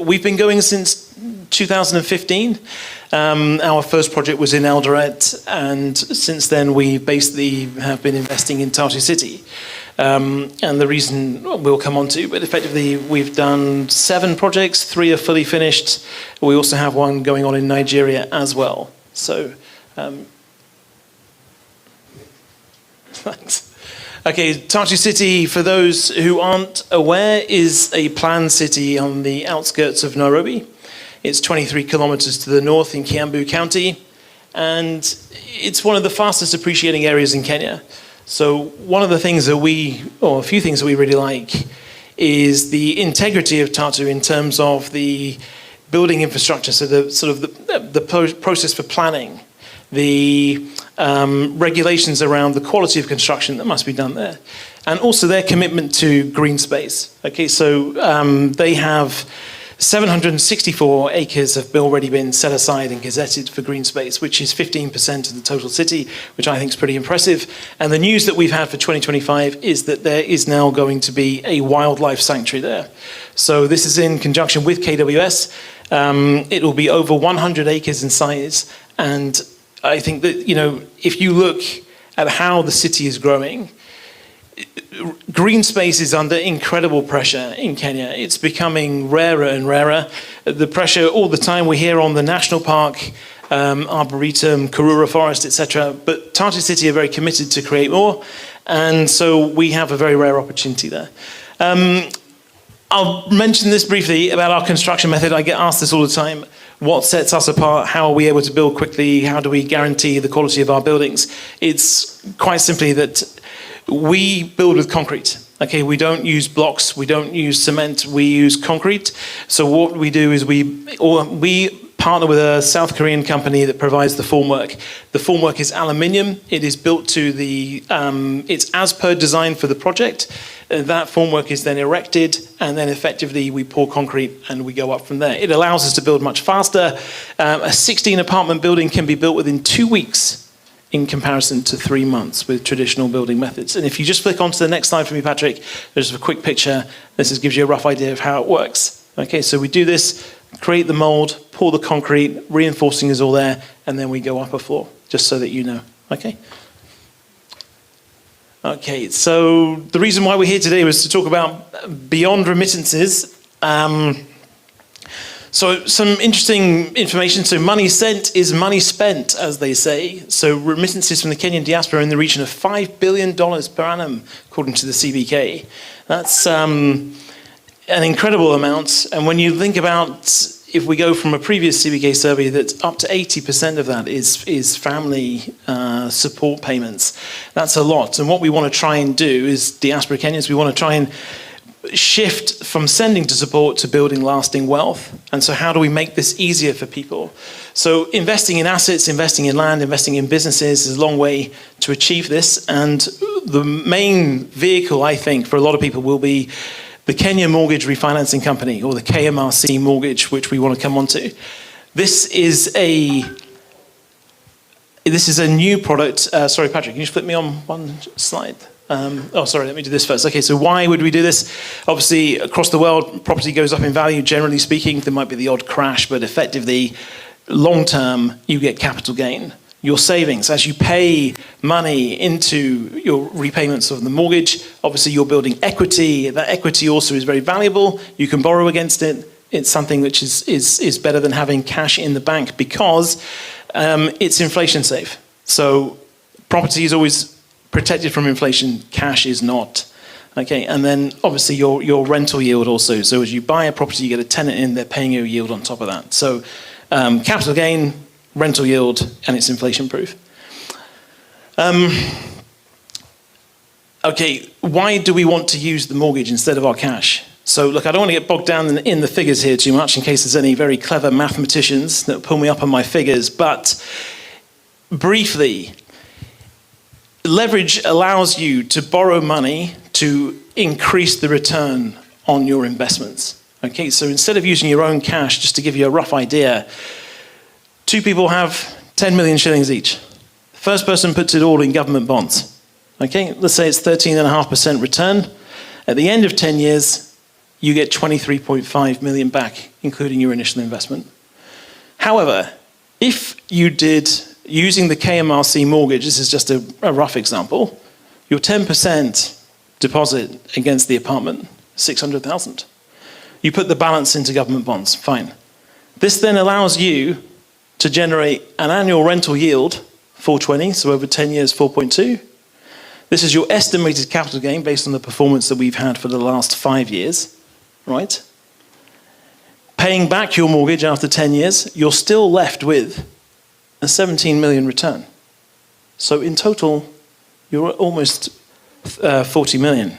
we've been going since 2015. Our first project was in Eldoret, and since then we basically have been investing in Tatu City. And the reason we'll come on to, but effectively we've done 7 projects, 3 are fully finished. We also have one going on in Nigeria as well. So, thanks. Okay, Tatu City, for those who aren't aware, is a planned city on the outskirts of Nairobi. It's 23 kilometers to the north in Kiambu County, and it's one of the fastest appreciating areas in Kenya. So one of the things that a few things that we really like is the integrity of Tatu in terms of the building infrastructure, so the process for planning, the regulations around the quality of construction that must be done there, and also their commitment to green space. Okay, so they have 764 acres have already been set aside and gazetted for green space, which is 15% of the total city, which I think is pretty impressive. And the news that we've had for 2025 is that there is now going to be a wildlife sanctuary there. So this is in conjunction with KWS. It will be over 100 acres in size, and I think that, if you look at how the city is growing, green space is under incredible pressure in Kenya. It's becoming rarer and rarer. The pressure all the time we hear on the national park, Arboretum, Karura Forest, etc. But Tatu City are very committed to create more, and so we have a very rare opportunity there. I'll mention this briefly about our construction method. I get asked this all the time. What sets us apart? How are we able to build quickly? How do we guarantee the quality of our buildings? It's quite simply that we build with concrete. Okay, we don't use blocks, we don't use cement, we use concrete. So what we do is we partner with a South Korean company that provides the formwork. The formwork is aluminium. It is built to it's as per design for the project. That formwork is then erected, and then effectively we pour concrete and we go up from there. It allows us to build much faster. A 16 apartment building can be built within 2 weeks in comparison to 3 months with traditional building methods. And if you just flick onto the next slide for me, Patrick, there's a quick picture. This just gives you a rough idea of how it works. Okay, so we do this, create the mold, pour the concrete, reinforcing is all there, and then we go up a floor, just so that you know. Okay? Okay, so the reason why we're here today was to talk about beyond remittances. So some interesting information. So money sent is money spent, as they say. So remittances from the Kenyan diaspora are in the region of $5 billion per annum, according to the CBK. That's an incredible amount. And when you think about, if we go from a previous CBK survey, that up to 80% of that is family support payments. That's a lot. And what we want to try and do is, diaspora Kenyans, we want to try and shift from sending to support to building lasting wealth. And so how do we make this easier for people? So investing in assets, investing in land, investing in businesses is a long way to achieve this. And the main vehicle, I think, for a lot of people will be the Kenya Mortgage Refinancing Company, or the KMRC mortgage, which we want to come on to. This is a new product. Sorry, Patrick, can you just flip me on one slide? Let me do this first. Okay, so why would we do this? Obviously, across the world, property goes up in value, generally speaking. There might be the odd crash, but effectively, long term, you get capital gain. Your savings, as you pay money into your repayments of the mortgage, obviously you're building equity. That equity also is very valuable. You can borrow against it. It's something which is better than having cash in the bank because it's inflation safe. So property is always protected from inflation, cash is not. Okay, and then obviously your rental yield also. So as you buy a property, you get a tenant in, they're paying you a yield on top of that. So capital gain, rental yield, and it's inflation proof. Okay, why do we want to use the mortgage instead of our cash? So look, I don't want to get bogged down in the figures here too much in case there's any very clever mathematicians that pull me up on my figures, but briefly, leverage allows you to borrow money to increase the return on your investments. Okay, so instead of using your own cash, just to give you a rough idea, 2 people have 10 million shillings each. The first person puts it all in government bonds. Okay, let's say it's 13.5% return. At the end of 10 years, you get 23.5 million back, including your initial investment. However, if you did, using the KMRC mortgage, this is just a rough example, your 10% deposit against the apartment, 600,000. You put the balance into government bonds, fine. This then allows you to generate an annual rental yield, 420, so over 10 years, 4.2. This is your estimated capital gain based on the performance that we've had for the last 5 years, right? Paying back your mortgage after 10 years, you're still left with a 17 million return. So in total, you're almost 40 million.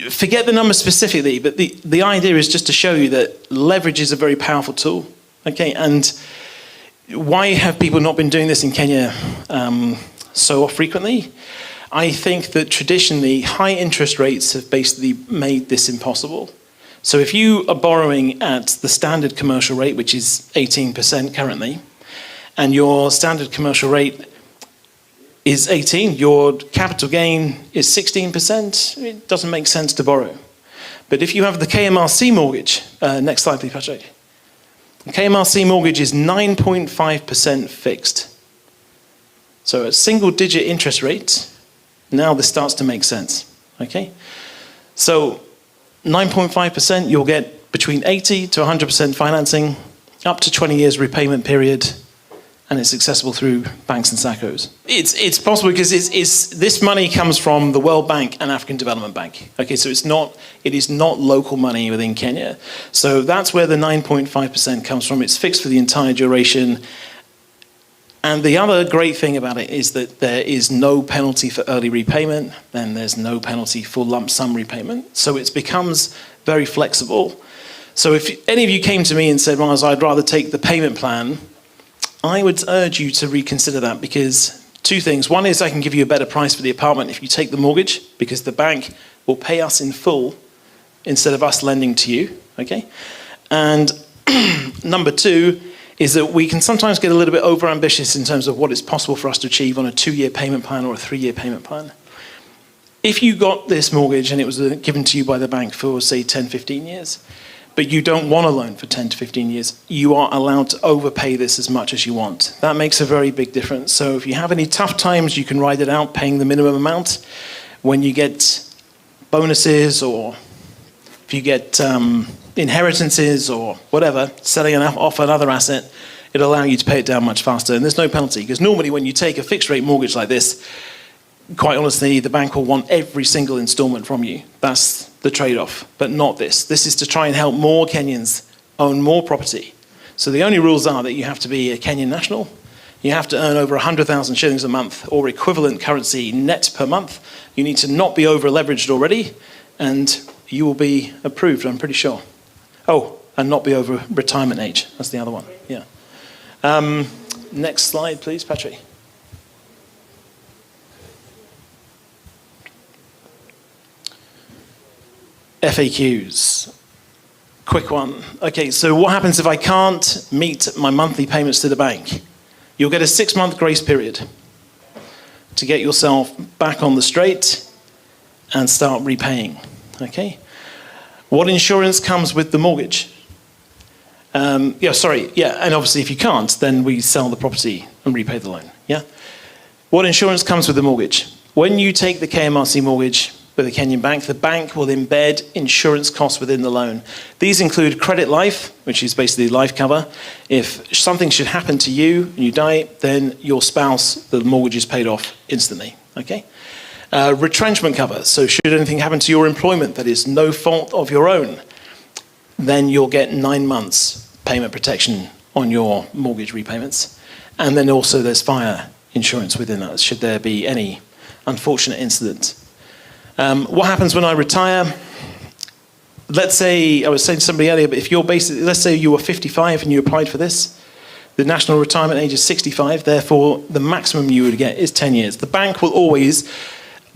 Forget the number specifically, but the idea is just to show you that leverage is a very powerful tool. Okay, and why have people not been doing this in Kenya so frequently? I think that traditionally high interest rates have basically made this impossible. So if you are borrowing at the standard commercial rate, which is 18% currently, and your standard commercial rate is 18, your capital gain is 16%, it doesn't make sense to borrow. But if you have the KMRC mortgage, next slide please, Patrick. The KMRC mortgage is 9.5% fixed. So at single digit interest rate, now this starts to make sense, okay? So 9.5%, you'll get between 80 to 100% financing, up to 20 years repayment period, and it's accessible through banks and SACCOs. It's possible because this money comes from the World Bank and African Development Bank. Okay, so it is not local money within Kenya. So that's where the 9.5% comes from. It's fixed for the entire duration. And the other great thing about it is that there is no penalty for early repayment, and there's no penalty for lump sum repayment. So it becomes very flexible. So if any of you came to me and said, well, I'd rather take the payment plan, I would urge you to reconsider that, because two things. One is I can give you a better price for the apartment if you take the mortgage, because the bank will pay us in full instead of us lending to you, okay? And number two is that we can sometimes get a little bit overambitious in terms of what is possible for us to achieve on a 2-year payment plan or a 3-year payment plan. If you got this mortgage and it was given to you by the bank for, say, 10, 15 years, but you don't want a loan for 10 to 15 years, you are allowed to overpay this as much as you want. That makes a very big difference. So if you have any tough times, you can ride it out paying the minimum amount. When you get bonuses, or if you get inheritances or whatever, selling off another asset, it'll allow you to pay it down much faster. And there's no penalty, because normally when you take a fixed rate mortgage like this, quite honestly, the bank will want every single installment from you. That's the trade-off, but not this. This is to try and help more Kenyans own more property. So the only rules are that you have to be a Kenyan national, you have to earn over 100,000 shillings a month or equivalent currency net per month, you need to not be over-leveraged already, and you will be approved, I'm pretty sure. Oh, and not be over retirement age, that's the other one, yeah. Next slide, please, Patrick. FAQs. Quick one. Okay, so what happens if I can't meet my monthly payments to the bank? You'll get a 6-month grace period to get yourself back on the straight and start repaying. Okay? What insurance comes with the mortgage? And obviously if you can't, then we sell the property and repay the loan. Yeah? What insurance comes with the mortgage? When you take the KMRC mortgage with a Kenyan bank, the bank will embed insurance costs within the loan. These include credit life, which is basically life cover. If something should happen to you and you die, then your spouse, the mortgage is paid off instantly, okay? Retrenchment cover, so should anything happen to your employment that is no fault of your own, then you'll get 9 months payment protection on your mortgage repayments. And then also there's fire insurance within that, should there be any unfortunate incident. What happens when I retire? Let's say, I was saying to somebody earlier, but if you're basically, let's say you were 55 and you applied for this, the national retirement age is 65, therefore the maximum you would get is 10 years. The bank will always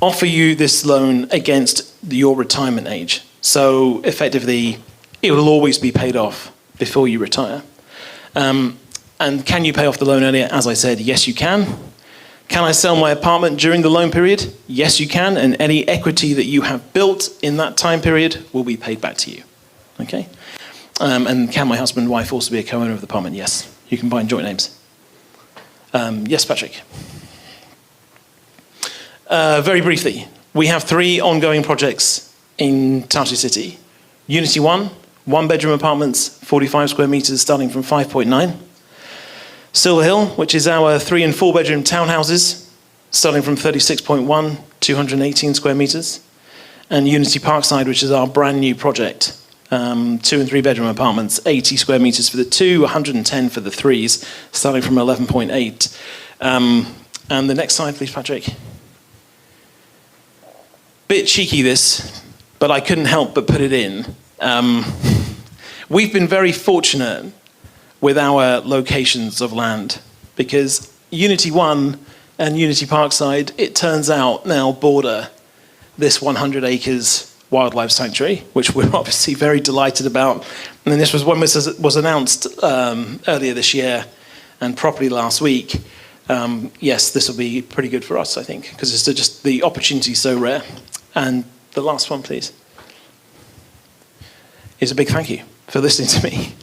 offer you this loan against your retirement age. So effectively, it will always be paid off before you retire. And can you pay off the loan earlier? As I said, yes, you can. Can I sell my apartment during the loan period? Yes, you can, and any equity that you have built in that time period will be paid back to you. Okay? And can my husband and wife also be a co-owner of the apartment? Yes. You can buy in joint names. Yes, Patrick. Very briefly, we have 3 ongoing projects in Tatu City. Unity 1, 1-bedroom apartments, 45 square meters, starting from 5.9. Silver Hill, which is our 3 and 4-bedroom townhouses, starting from 36.1, 218 square meters. And Unity Parkside, which is our brand new project, 2 and 3-bedroom apartments, 80 square meters for the 2, 110 for the 3s, starting from 11.8. And the next slide, please, Patrick. Bit cheeky this, but I couldn't help but put it in. We've been very fortunate with our locations of land, because Unity 1 and Unity Parkside, it turns out, now border this 100 acres wildlife sanctuary, which we're obviously very delighted about. And then this was one was announced earlier this year and properly last week. Yes, this will be pretty good for us, I think, because it's just the opportunity is so rare. And the last one, please, is a big thank you for listening to me.